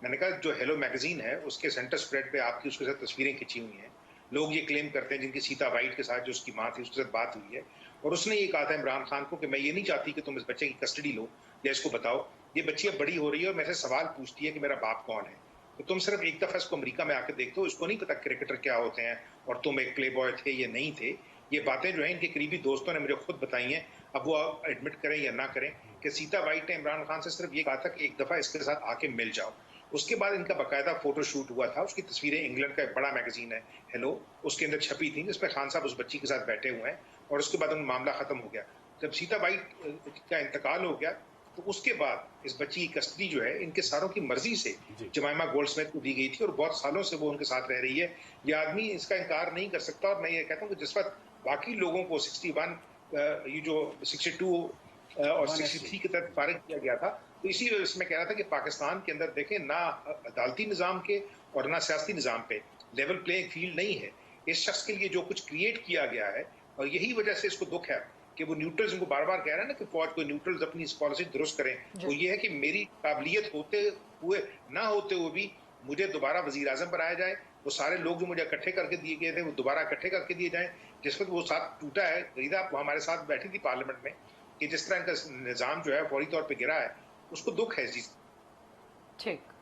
मैंने कहा जो हेलो मैगजीन है उसके सेंटर स्प्रेड पे आपकी उसके साथ तस्वीरें खिंची हुई हैं, लोग ये क्लेम करते हैं जिनकी सीता वाइट के साथ जो उसकी माँ थी उसके साथ बात हुई है, और उसने ये कहा था इमरान खान को कि मैं ये नहीं चाहती कि तुम इस बच्चे की कस्टडी लो या इसको बताओ, ये बच्ची अब बड़ी हो रही है और मेरे से सवाल पूछती है कि मेरा बाप कौन है। तो तुम सिर्फ एक दफा इसको अमेरिका में आके देखते हो, इसको नहीं पता क्रिकेटर क्या होते हैं और तुम एक प्ले बॉय थे ये नहीं थे। ये बातें जो है इनके करीबी दोस्तों ने मुझे खुद बताई हैं, अब वो एडमिट करें या ना करें, कि सीता वाइट ने इमरान खान से सिर्फ ये कहा था कि एक दफा इसके साथ आके मिल जाओ। उसके बाद इनका बाकायदा फोटो शूट हुआ था, उसकी तस्वीरें इंग्लैंड का एक बड़ा मैगजीन है हेलो, उसके अंदर छपी थी, जिसमें खान साहब उस बच्ची के साथ बैठे हुए हैं, और उसके बाद उनका मामला खत्म हो गया। जब सीता वाइट का इंतकाल हो गया तो उसके बाद इस बच्ची की कस्टडी जो है इनके सारों की मर्जी से जमाइमा गोल्डस्मिथ को दी गई थी, और बहुत सालों से वो उनके साथ रह रही है। ये आदमी इसका इनकार नहीं कर सकता। और मैं ये कहता हूँ कि जिस वक्त बाकी लोगों को 61 ये जो 62 और 63 के तहत फारिग किया गया था, तो इसी वजह से मैं कह रहा था कि पाकिस्तान के अंदर देखें ना अदालती निज़ाम के और ना सियासी निज़ाम पे लेवल प्लेइंग फील्ड नहीं है। इस शख्स के लिए जो कुछ क्रिएट किया गया है, और यही वजह से इसको दुख है कि वो न्यूट्रल्स, उनको बार बार कह रहे हैं ना कि फौज को न्यूट्रल्स अपनी पॉलिसी दुरुस्त करें, तो ये है कि मेरी काबिलियत होते हुए ना होते हुए भी मुझे दोबारा वजीर आजम बनाया जाए, वो सारे लोग जो मुझे इकट्ठे करके दिए गए थे वो दोबारा इकट्ठे करके दिए जाएं। जिस वक्त वो साथ टूटा है, गरीदा हमारे साथ बैठी थी पार्लियामेंट में, कि जिस तरह इनका निजाम जो है फौरी तौर पर गिरा है, उसको दुख है इस चीज।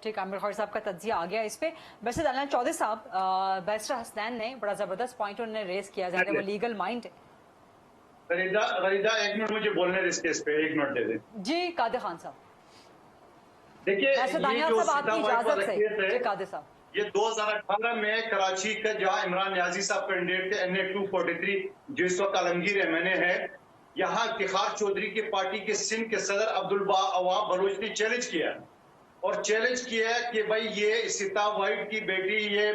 ठीक आमिर खौरी साहब का तज्जिया आ गया इस पे। वैसे दानियाल चौधरी साहब, बैरिस्टर हसनैन ने बड़ा जबरदस्त पॉइंट उन्होंने रेस किया, जाए वो लीगल माइंड है। गरीदा एक मिनट मुझे बोलने दे इस केस पे, एक मिनट दे दे। जी कादिर खान साहब। देखिए ये जो आपकी इजाजत से कादिर साहब, ये 2018 में कराची का जहां इमरान न्याजी साहब कैंडिडेट थे NA 243, जो इस वक्त आलमगीर MNA है, यहाँ इफ्तिखार चौधरी की पार्टी के सिंध के सदर अब्दुल अवाब बलोच ने चैलेंज किया और चैलेंज किया कि भाई ये सीता वाइट की बेटी, ये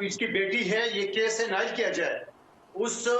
इसकी बेटी है, ये केस है नाइल किया जाए। उसको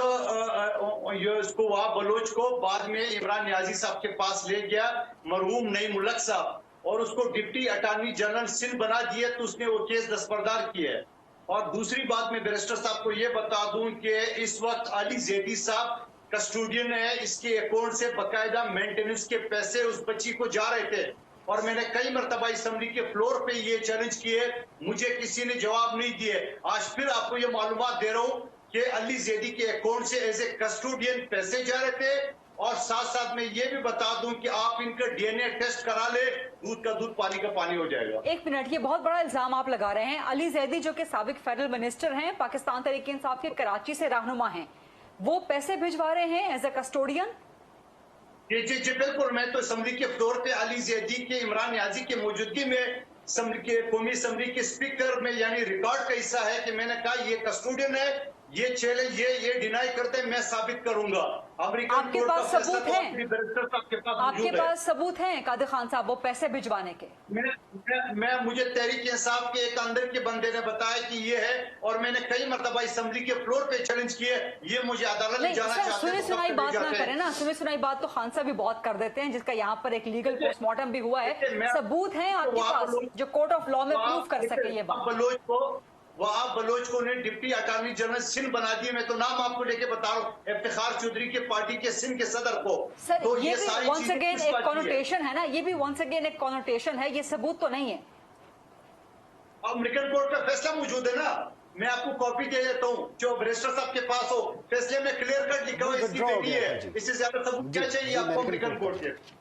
वहां बलोच को बाद में इमरान न्याजी साहब के पास ले गया मरहूम नईम मुल्क साहब, और उसको डिप्टी अटॉर्नी जनरल सिंध बना दिया, तो उसने वो केस दस्तबरदार किया है। और दूसरी बात मैं बैरिस्टर साहब को ये बता दूं कि इस वक्त अली जैदी साहब कस्टोडियन है, इसके अकाउंट से बकायदा मेंटेनेंस के पैसे उस बच्ची को जा रहे थे, और मैंने कई मरतबा असेंबली के फ्लोर पे ये चैलेंज किए, मुझे किसी ने जवाब नहीं दिए। आज फिर आपको ये मालूमात दे रहा हूं कि अली जैदी के अकाउंट से एज ए कस्टोडियन पैसे जा रहे थे, और साथ साथ मैं ये भी बता दूं कि आप इनका डीएनए टेस्ट करा ले, दूध का दूध पानी का पानी हो जाएगा। एक मिनट, ये बहुत बड़ा इल्जाम आप लगा रहे हैं। अली जैदी जो कि साबिक फेडरल मिनिस्टर हैं, पाकिस्तान तहरीक इंसाफ के कराची से रहनुमा हैं, वो पैसे भिजवा रहे हैं एज ए कस्टोडियन? जी जी जी बिल्कुल। मैं तो असम्बली के फ्लोर पे अली जैदी के, इमरान न्याजी की मौजूदगी में कौमी असम्बली के स्पीकर में यानी रिकॉर्ड का हिस्सा है कि मैंने कहा ये कस्टोडियन है, ये चैलेंज ये डिनाई करते हैं, मैं साबित करूंगा। अमेरिकन आपके पास सबूत हैं? आपके है। पास सबूत हैं कादिर खान साहब वो पैसे भिजवाने के? मुझे तहरीक इंसाफ के एक अंदर के बंदे ने बताया कि ये है, और मैंने कई मरतबा असम्बली के फ्लोर पे चैलेंज किए। ये मुझे अदालत में जाना चाहते हैं। सुनी सुनाई बात ना करें ना, सुनी सुनाई बात तो खान साहब भी बहुत कर देते हैं, जिसका यहाँ पर एक लीगल पोस्टमार्टम भी हुआ है। सबूत हैं आपके पास जो कोर्ट ऑफ लॉ में प्रूव कर सके ये बात? वहां बलोच को ने डिप्टी अटॉर्नी जनरल सिंध बना दिए। मैं तो नाम आपको लेके बता रहा हूँ, इफ्तिखार चौधरी के पार्टी के सिंध के सदर को। सर, तो ये भी वंस अगेन एक कॉनोटेशन है ना, ये भी वंस अगेन एक कॉनोटेशन है, ये सबूत तो नहीं है। अमेरिकन कोर्ट का फैसला मौजूद है ना, मैं आपको कॉपी दे देता हूँ जो बैरिस्टर साहब के पास हो। फैसले में क्लियर कट लिखा हुआ इसकी बेटी है, इससे ज्यादा सबूत क्या चाहिए आपको अमेरिकन कोर्ट के?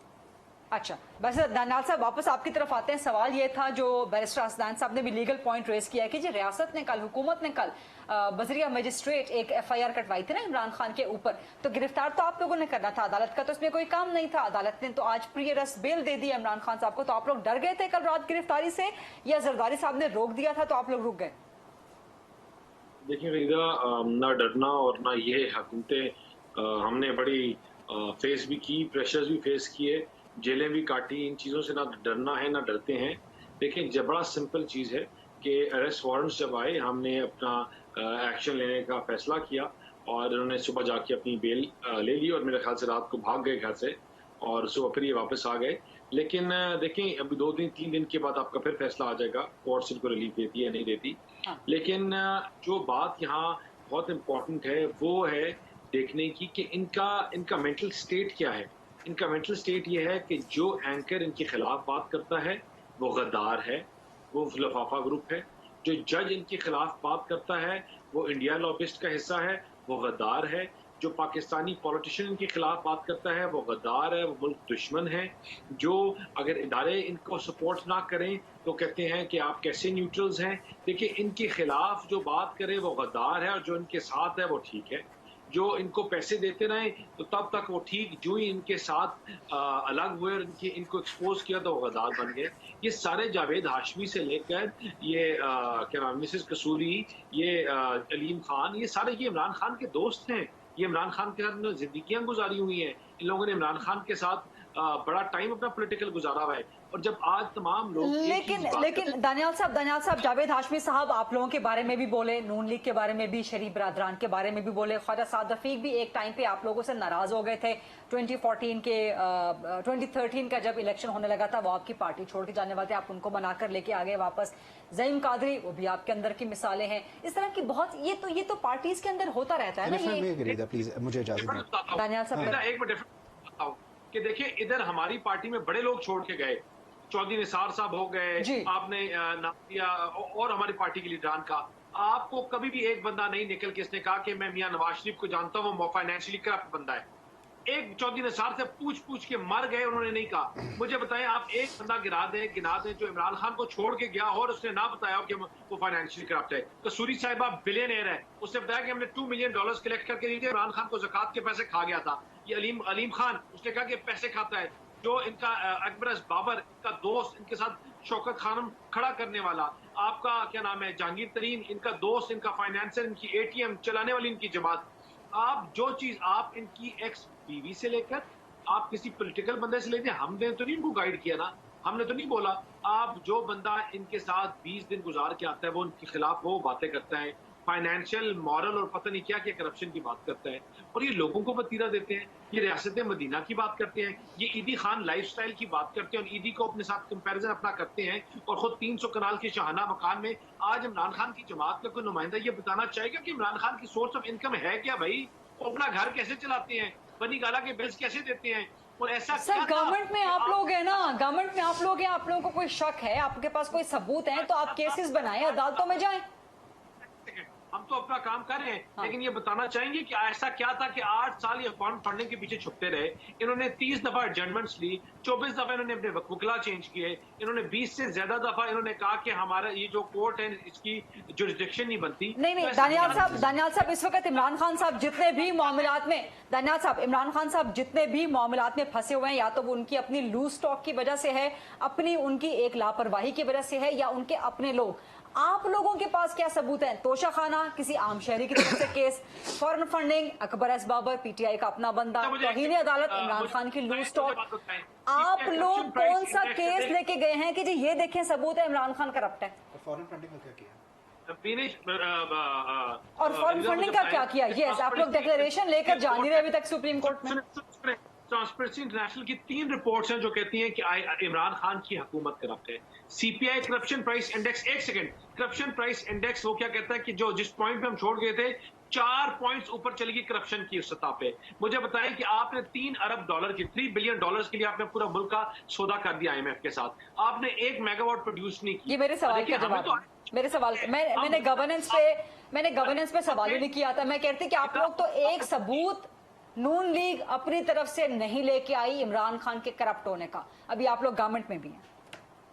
अच्छा, बस दानियाल साहब वापस आपकी तरफ आते हैं। सवाल ये था जो बैरिस्टर असदान साहब ने भी लीगल पॉइंट रेज किया है कि जी रियासत ने कल, हुकूमत ने कल बजरिया मजिस्ट्रेट एक FIR कटवाई थी ना इमरान खान के ऊपर, तो गिरफ्तार तो आप लोगों ने करना था, अदालत का तो इसमें कोई काम नहीं था। अदालत ने तो आज प्री अरेस्ट बेल दे दी इमरान खान साहब को, तो आप लोग डर गए थे कल रात गिरफ्तारी से, या जरदारी साहब ने रोक दिया था तो आप लोग रुक गए? देखिए गरीदा, ना डरना और ना ये हुकूमतें, हमने बड़ी फेस भी की, प्रेशर्स भी फेस किए, जेलें भी काटी। इन चीज़ों से ना डरना है ना डरते हैं। देखिए जब बड़ा सिंपल चीज़ है कि अरेस्ट वारंट्स जब आए, हमने अपना एक्शन लेने का फैसला किया और उन्होंने सुबह जाके अपनी बेल ले ली और मेरे ख्याल से रात को भाग गए घर से और सुबह फिर ये वापस आ गए। लेकिन देखें अभी 2-3 दिन के बाद आपका फिर फैसला आ जाएगा, कोर्ट से इनको रिलीफ देती है नहीं देती। लेकिन जो बात यहाँ बहुत इम्पोर्टेंट है वो है देखने की कि इनका मेंटल स्टेट क्या है। इनका मेंटल स्टेट ये है कि जो एंकर इनके खिलाफ बात करता है वो गद्दार है, वो लफाफा ग्रुप है। जो जज इनके खिलाफ बात करता है वो इंडिया लॉबिस्ट का हिस्सा है, वो गद्दार है। जो पाकिस्तानी पॉलिटिशियन इनके खिलाफ बात करता है वो गद्दार है, वो मुल्क दुश्मन है। जो अगर इदारे इनको सपोर्ट ना करें तो कहते हैं कि आप कैसे न्यूट्रल्स हैं। देखिए इनके खिलाफ जो बात करे वो गद्दार है और जो इनके साथ है वो ठीक है। जो इनको पैसे देते रहे तो तब तक वो ठीक, जो ही इनके साथ अलग हुए और इनको एक्सपोज किया तो वो गद्दार बन गए। ये सारे जावेद हाशमी से लेकर ये क्या नाम मिसेस कसूरी, ये अलीम खान, ये सारे ये इमरान खान के दोस्त हैं। ये इमरान खान के साथ जिंदगियां गुजारी हुई हैं। इन लोगों ने इमरान खान के साथ बड़ा टाइम अपना पॉलिटिकल गुजारा हुआ है। और जब आज तमाम लोग लेकिन दानियाल साहब जावेद हाशमी साहब आप लोगों के बारे में भी बोले, नून लीग के बारे में भी, शरीफ बरादरान के बारे में भी बोले। ख्वाजा साद रफीक भी एक टाइम पे आप लोगों से नाराज हो गए थे 2013 का जब इलेक्शन होने लगा था, वो आपकी पार्टी छोड़ के जाने वाले थे, आप उनको बनाकर लेके आ गए वापस। ज़ईम कादरी, वो भी आपके अंदर की मिसालें हैं। इस तरह की बहुत ये तो पार्टीज के अंदर होता रहता है ना। ये प्लीज मुझे इजाजत दें दानियाल साहब। एक मिनट बताओ कि देखिए इधर हमारी पार्टी में बड़े लोग छोड़ के गए, चौधरी निसार साहब हो गए, आपने नाम दिया, और हमारी पार्टी के लीडरान का। आपको कभी भी एक बंदा नहीं निकल के इसने कहा कि मैं मियां नवाज शरीफ को जानता हूं, वो फाइनेंशियली करप्ट बंदा है। एक चौधरी निसार से पूछ के मर गए, उन्होंने नहीं कहा। मुझे बताएं आप एक बंदा गिना दें जो इमरान खान को छोड़ के गया और उसने ना बताया कि वो फाइनेंशियली करप्ट है। कसूरी साहिबा बिलियनियर है, उसने बताया कि हमने $2 मिलियन कलेक्ट करके दिए थे, इमरान खान को ज़कात के पैसे खा गया था। ये अलीम खान, उसने कहा कि पैसे खाता है। जो इनका अकबर बाबर, इनका दोस्त, इनके साथ शौकत खानम खड़ा करने वाला, आपका क्या नाम है जहांगीर तरीन, इनका दोस्त, इनका फाइनेंसर, इनकी ATM चलाने वाली इनकी जमात। आप जो चीज आप इनकी एक्स बीवी से लेकर आप किसी पॉलिटिकल बंदे से लेते, हमने तो नहीं इनको गाइड किया ना, हमने तो नहीं बोला। आप जो बंदा इनके साथ 20 दिन गुजार के आता है वो उनके खिलाफ वो बातें करता है, फाइनेंशियल, मॉरल और पता नहीं क्या क्या करप्शन की बात करता है, और ये लोगों को वतीरा देते हैं। ये रियासत मदीना की बात करते हैं, ये ईदी खान लाइफस्टाइल की बात करते हैं और ईदी को अपने साथ कंपैरिजन अपना करते हैं, और खुद 300 कनाल के शाहाना मकान में। आज इमरान खान की जमात का कोई नुमाइंदा ये बताना चाहेगा कि इमरान खान की सोर्स ऑफ इनकम है क्या भाई? वो अपना घर कैसे चलाते हैं, बनी गाला के बिल्स कैसे देते हैं? और ऐसा सर गवर्नमेंट में आप लोग हैं ना, गवर्नमेंट में आप लोग हैं, आप लोगों को कोई शक है, आपके पास कोई सबूत है तो आप केसेस बनाएं, अदालतों में जाएं। हम तो अपना काम कर रहे हैं, लेकिन ये बताना चाहेंगे कि ऐसा क्या था कि 8 साल ये फॉरेन फंडिंग के पीछे छुपते रहे। इन्होंने 30 दफा एडजमेंट्स ली, 24 दफा इन्होंने अपने वकीला चेंज किए, इन्होंने 20 से ज्यादा दफा इन्होंने कहा कि हमारा ये जो कोर्ट है इसकी जुरिसडिक्शन नहीं बनती। नहीं दानियाल साहब इस वक्त इमरान खान साहब जितने भी मामलात में इमरान खान साहब जितने भी मामलात में फंसे हुए हैं, या तो वो उनकी अपनी लूज स्टॉक की वजह से है, अपनी उनकी एक लापरवाही की वजह से है, या उनके अपने लोग। आप लोगों के पास क्या सबूत है? तोशा खाना, किसी आम शहरी की तरफ से case, foreign funding, Akbar S Babar PTI का अपना बंदा, तौहीन अदालत, इमरान खान की लूज स्टॉक। आप लोग कौन सा केस लेके गए हैं कि जी ये देखें सबूत है इमरान खान करप्ट है? फॉरेन फंडिंग में क्या किया? और फॉरेन फंडिंग का क्या किया? यस, आप लोग डिक्लेरेशन लेकर जा नहीं रहे अभी तक सुप्रीम कोर्ट में। ट्रांसपेरेंसी इंटरनेशनल की 3 रिपोर्ट्स हैं जो कहती हैं कि इमरान खान की हुकूमत करप्ट है। सीपीआई करप्शन प्राइस इंडेक्स, एक सेकंड, करप्शन प्राइस इंडेक्स वो क्या कहता है कि जो जिस पॉइंट पे हम छोड़ गए थे 4 पॉइंट्स ऊपर चली गई करप्शन की उस सतह पे। मुझे बताएं कि आपने $3 अरब की, $3 बिलियन के लिए आपने पूरा मुल्क का सौदा कर दिया IMF के साथ, आपने 1 मेगावाट प्रोड्यूस नहीं की। ये मेरे सवाल का जवाब, मेरे सवाल मैंने गवर्नेंस पे सवाल ही नहीं किया था। मैं कहती कि आप लोग तो एक सबूत नून लीग अपनी तरफ से नहीं लेके आई इमरान खान के करप्ट होने का। अभी आप लोग गवर्नमेंट में भी हैं।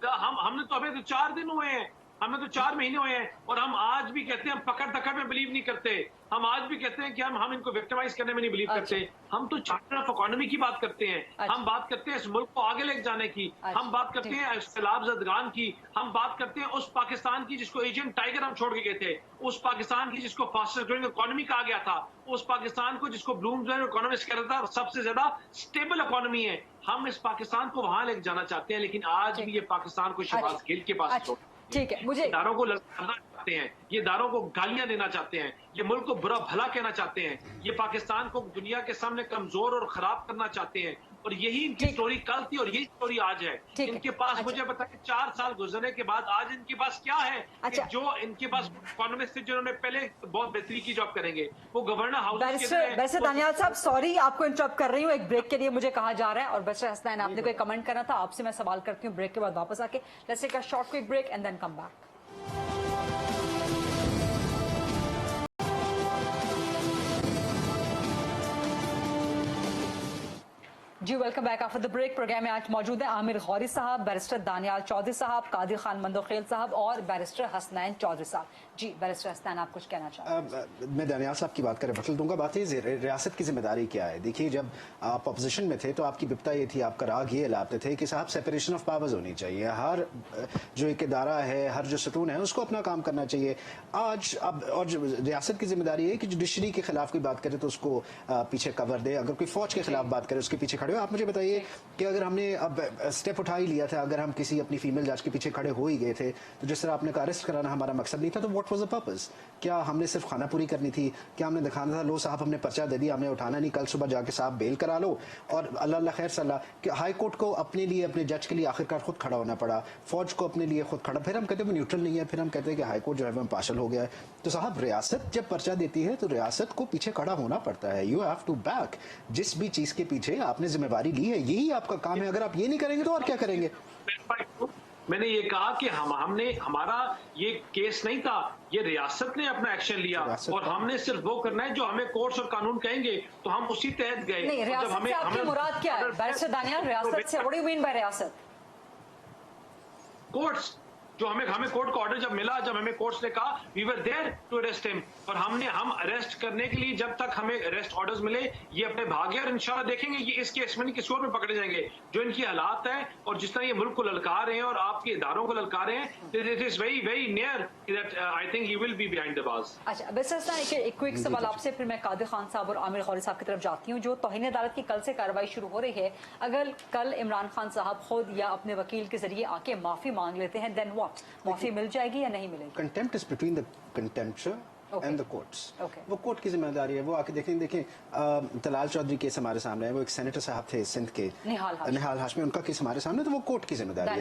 हमने तो अभी तो 4 दिन हुए हैं, हमें तो 4 महीने हुए हैं, और हम आज भी कहते हैं हम पकड़ दकड़ में बिलीव नहीं करते। हम आज भी कहते हैं कि हम इनको विक्टिमाइज करने में नहीं बिलीव करते। हम तो चार्टर ऑफ इकोनॉमी की बात करते हैं, हम बात करते हैं इस मुल्क को आगे लेके जाने की, हम बात करते हैं सैलाब ज़दगान की, हम बात करते हैं उस पाकिस्तान की जिसको एशियन टाइगर हम छोड़ के गए थे, उस पाकिस्तान की जिसको फास्टेस्ट ग्रोइंग इकोनॉमी कहा गया था, उस पाकिस्तान को जिसको ब्लूमबर्ग इकोनॉमिस्ट कह रहा था सबसे ज्यादा स्टेबल इकोनॉमी है। हम इस पाकिस्तान को वहां लेके जाना चाहते हैं, लेकिन आज भी ये पाकिस्तान को शहबाज गिल के पास ठीक है। मुझे इदारों को ललकारना चाहते हैं, ये इदारों को गालियां देना चाहते हैं, ये मुल्क को बुरा भला कहना चाहते हैं, ये पाकिस्तान को दुनिया के सामने कमजोर और खराब करना चाहते हैं, और यही इनकी स्टोरी कल थी और यही स्टोरी आज है। इनके पास मुझे बताया 4 साल गुजरने के बाद आज इनके पास क्या है कि जो इनके पास इकोनॉमिस्ट थे जिन्होंने पहले बहुत बेहतरी की जॉब करेंगे, वो गवर्नर हाउस। वैसे दानियाल साहब सॉरी आपको इंटरप्ट कर रही हूँ, एक ब्रेक के लिए मुझे कहा जा रहा है, और बैरिस्टर हसनैन आपने कोई कमेंट करना था, आपसे मैं सवाल करती हूँ ब्रेक के बाद वापस आके। Let's take a short quick break and then come back. जी welcome back after the break. Programme में आज मौजूद है आमिर गौरी साहब, बैरिस्टर दानियाल चौधरी साहब, कादिर खान मंदोखेल साहब और बैरिस्टर हसनैन चौधरी साहब। जी बैरिस्टर हसनैन, आप कुछ कहना चाहते हैं? मैं दानियाल साहब की बात करें बटल दूंगा। बात है रियासत की जिम्मेदारी क्या है। देखिए, जब आप अपोजिशन में थे तो आपकी बिपता ये थी, आपका राग ये लाते थे कि साहब सेपरेशन ऑफ पावर्स होनी चाहिए, हर जो एक इदारा है, हर जो सतून है उसको अपना काम करना चाहिए। आज अब और रियासत की जिम्मेदारी है कि जुडिशरी के खिलाफ कोई बात करे तो उसको पीछे कवर दे, अगर कोई फौज के खिलाफ बात करे उसके पीछे खड़े हो। आप मुझे बताइए कि अगर हमने अब स्टेप उठा ही लिया था, अगर हम किसी अपनी फीमेल जज के पीछे खड़े हो ही गए थे, तो जिस तरह आपने कहा अरेस्ट कराना हमारा मकसद नहीं था, तो व्हाट वाज द पर्पस? क्या हमने सिर्फ खाना पूरी करनी थी? क्या हमने दिखाना था लो साहब हमने पर्चा दे दिया, हमने उठाना नहीं, कल सुबह जाके साहब बेल करा लो? और अल्लाह खैर सल्ला कि हाई कोर्ट को अपने लिए, अपने जज के लिए आखिरकार खुद खड़ा होना पड़ा, फौज को अपने लिए खुद खड़ा, फिर हम कहते हैं वो न्यूट्रल नहीं है, फिर हम कहते हैं कि हाई कोर्ट जो है वो पार्शल हो गया है। तो साहब रियासत जब पर्चा देती है तो रियासत को पीछे खड़ा होना पड़ता है। यू हैव टू बैक जिस भी चीज के पीछे आपने जिम्मेवारी ली है, यही आपका काम है। अगर आप ये नहीं करेंगे तो और क्या करेंगे? मैंने ये कहा कि हमने हमारा ये केस नहीं था, ये रियासत ने अपना एक्शन लिया और हमने सिर्फ वो करना है जो हमें कोर्ट्स और कानून कहेंगे, तो हम उसी तहत गए। नहीं, रियासत से आपकी मुराद क्या है बैरिस्टर दानियाल? रियासत से what do you mean by रियासत? कोर्ट्स, जो हमें कोर्ट का ऑर्डर जब मिला, जब हमें कोर्ट्स ने कहा we were there to arrest him, और हम अरेस्ट करने के लिए जब तक हमें अरेस्ट ऑर्डर्स मिले ये अपने भागे, और इंशाल्लाह देखेंगे ये इस केस में नहीं किसी और में पकड़े जाएंगे। जो इनकी हालात है और जिस तरह ये मुल्क को ललकार रहे हैं और आपके इदारों को ललकार रहे हैं, it is very very near that I think he will be behind the bars. अच्छा बैरिस्टर एक क्विक सवाल आपसे, फिर मैं कादिर खान साहब और आमिर गौरी साहब की तरफ जाती हूँ। जो तौहीन अदालत की कल से कार्रवाई शुरू हो रही है, अगर कल इमरान खान साहब खुद या अपने वकील के जरिए आके माफी मांग लेते हैं, देन व्हाट? माफी मिल जाएगी या नहीं मिलेगी? Contempt is between the contemptor and the courts. वो कोर्ट की जिम्मेदारी है, वो आके देखें तलाल चौधरी केस हमारे सामने है, वो एक सेनेटर साहब थे सिंध के, निहाल हाशमी, उनका केस हमारे सामने, तो वो कोर्ट की जिम्मेदारी है।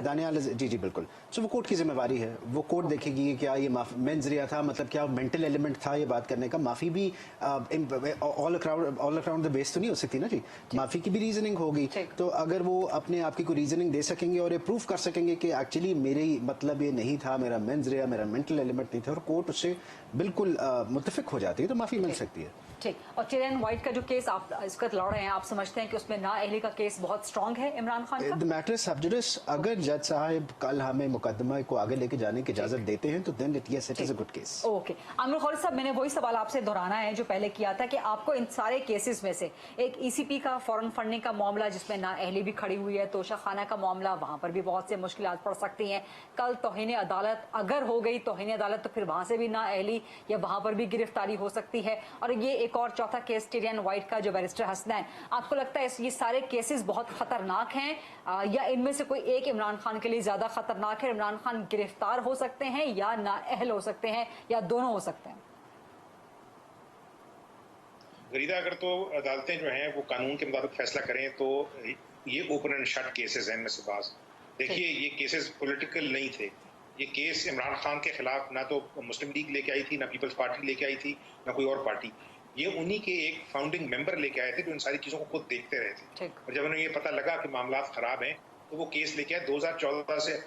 दानियाल अजीज, जी बिल्कुल। सो वो कोर्ट की जिम्मेवारी है, वो कोर्ट देखेगी क्या ये मेंस रिया था, मतलब क्या मेंटल एलिमेंट था ये बात करने का। माफी भी ऑल अराउंड द बेस तो नहीं हो सकती ना जी, माफी की भी रीजनिंग होगी। तो अगर वो अपने आप की कोई रीजनिंग दे सकेंगे और ये प्रूफ कर सकेंगे कि एक्चुअली मेरे मतलब ये नहीं था, मेरा मेंस रिया, मेरा मेंटल एलिमेंट नहीं था, और कोर्ट उससे बिल्कुल मुत्तफिक हो जाती है तो माफ़ी मिल सकती है। ठीक। और टिरियन वाइट का जो केस आप इसका लड़ रहे हैं, आप समझते हैं कि उसमें नाअहली का केस बहुत स्ट्रांग है इमरान खान का? द मैटर सब जुडिस, अगर जज साहब कल हमें मुकदमा को आगे लेके जाने की इजाजत देते हैं तो then it is a good case. Okay. Aamir Khouri साहब, मैंने वही सवाल आपसे दोहराना है जो पहले किया था कि आपको इन सारे केसेस में से एक ईसीपी का फॉरेन फंडिंग का मामला जिसमें नाअहली भी खड़ी हुई है, तोशा खाना का मामला, वहां पर भी बहुत से मुश्किलात पड़ सकती हैं। कल तौहीन अदालत अगर हो गई तौहीन अदालत तो फिर वहां से भी नाअहली या वहां पर भी गिरफ्तारी हो सकती है। और ये एक और चौथा केस टिरियन वाइट का जो बैरिस्टर हसनैन, आपको लगता है ये सारे केसेस बहुत खतरनाक हैं या इनमें से कोई एक इमरान खान के लिए ज्यादा खतरनाक है? इमरान खान गिरफ्तार हो सकते हैं या नाअहल हो सकते हैं या दोनों हो सकते हैं? गरीदा, अगर तो अदालतें जो हैं वो कानून के मुताबिक फैसला करें तो ये ओपन एंड शट केसेस हैं इनमें से बाज। देखिए, ये केसेस पॉलिटिकल नहीं थे। ये केस इमरान खान के खिलाफ ना तो मुस्लिम लीग लेके आई थी, ना पीपल्स पार्टी लेके आई थी, ना कोई और पार्टी। ये उन्हीं के एक फाउंडिंग मेंबर लेके आए थे जो इन सारी चीजों को खुद देखते रहे थे। और जब उन्हें ये पता लगा कि मामला खराब हैं तो वो केस लेके आए। 2014 से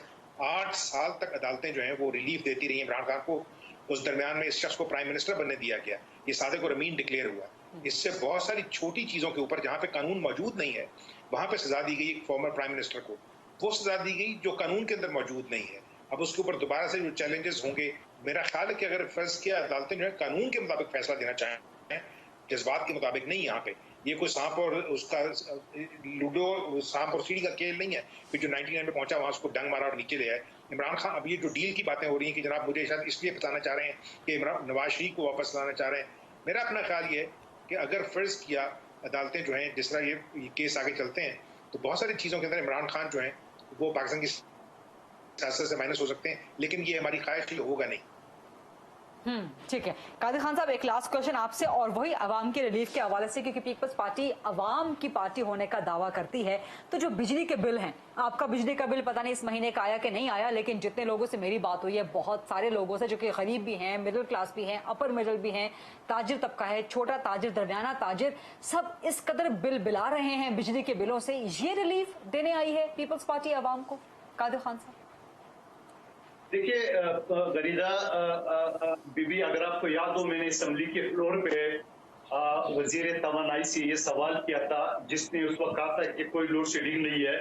8 साल तक अदालतें जो हैं वो रिलीफ देती रही इमरान खान को। उस दरमियान में इस शख्स को प्राइम मिनिस्टर बनने दिया गया, ये सादिक और अमीन डिक्लेयर हुआ। इससे बहुत सारी छोटी चीजों के ऊपर जहां पे कानून मौजूद नहीं है वहां पे सजा दी गई एक फॉर्मर प्राइम मिनिस्टर को, वो सजा दी गई जो कानून के अंदर मौजूद नहीं है। अब उसके ऊपर दोबारा से जो चैलेंजेस होंगे, मेरा ख्याल है कि अगर फर्ज किया अदालतें जो है कानून के मुताबिक फैसला देना चाहें, जज्बात के मुताबिक नहीं, यहाँ पे ये कोई सांप और उसका लूडो, सांप और सीढ़ी का खेल नहीं है कि जो 99 में पहुंचा वहां उसको डंग मारा और नीचे ले आए। इमरान खान, अब ये जो डील की बातें हो रही हैं कि जनाब मुझे शायद इसलिए बताना चाह रहे हैं कि इमरान नवाज शरीफ को वापस लाना चाह रहे हैं, मेरा अपना ख्याल ये है कि अगर फर्ज किया अदालतें जो हैं जिस तरह ये केस आगे चलते हैं तो बहुत सारी चीज़ों के अंदर इमरान खान जो है वो पाकिस्तान की सियासत से माइनस हो सकते हैं, लेकिन ये हमारी ख्वाहिश होगा नहीं। ठीक है। कादिर खान साहब, एक लास्ट क्वेश्चन आपसे, और वही अवाम के रिलीफ के हवाले से, क्योंकि पीपल्स पार्टी अवाम की पार्टी होने का दावा करती है। तो जो बिजली के बिल हैं, आपका बिजली का बिल पता नहीं इस महीने का आया कि नहीं आया, लेकिन जितने लोगों से मेरी बात हुई है, बहुत सारे लोगों से जो कि गरीब भी हैं, मिडिल क्लास भी हैं, अपर मिडिल भी हैं, ताजिर तबका है, छोटा ताजिर, दरमियाना ताजिर, सब इस कदर बिल बिला रहे हैं बिजली के बिलों से। ये रिलीफ देने आई है पीपल्स पार्टी अवाम को? कादिर खान साहब देखिए गरीदा बीबी, अगर आपको याद हो, मैंने असेंबली के फ्लोर पे वजीर तवानाई से ये सवाल किया था, जिसने उस वक्त कहा था कि कोई लोड शेडिंग नहीं है।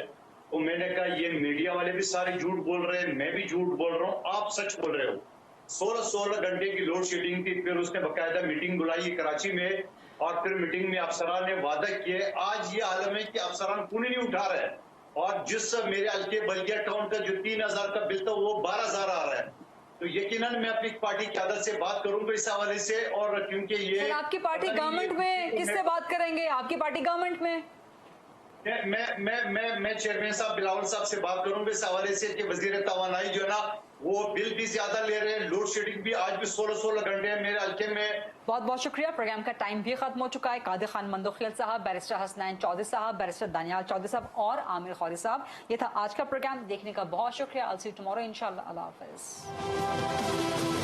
तो मैंने कहा ये मीडिया वाले भी सारे झूठ बोल रहे हैं, मैं भी झूठ बोल रहा हूँ, आप सच बोल रहे हो। 16 घंटे की लोड शेडिंग थी। फिर उसने बाकायदा मीटिंग बुलाई कराची में, और फिर मीटिंग में अफसरान ने वादा किए। आज ये आलम है कि अफसरान खून नहीं उठा रहे हैं, और जिस मेरे हल्के बल्दिया टाउन का जो 3000 का बिल था वो 12000 आ रहा है। तो यकीनन मैं अपनी पार्टी की आदत से बात करूंगा इस हवाले से। और क्योंकि ये आपकी पार्टी गवर्नमेंट में किससे बात करेंगे? आपकी पार्टी गवर्नमेंट में? मैं चेयरमैन साहब बिलावल साहब से बात करूंगा इस हवाले से कि वजीर तवानाई जो है ना वो बिल भी ज्यादा ले रहे हैं, लोड शेडिंग भी आज भी 16 घंटे है मेरे हल्के में। बहुत बहुत शुक्रिया। प्रोग्राम का टाइम भी खत्म हो चुका है। कादिर खान मंदोखियल साहब, बैरिस्टर हसनैन चौधरी साहब, बैरिस्टर दानियाल चौधरी साहब और आमिर खौरी साहब, ये था आज का प्रोग्राम। देखने का बहुत शुक्रिया। I'll see you tomorrow इंशाल्लाह। अल्लाह हाफिज।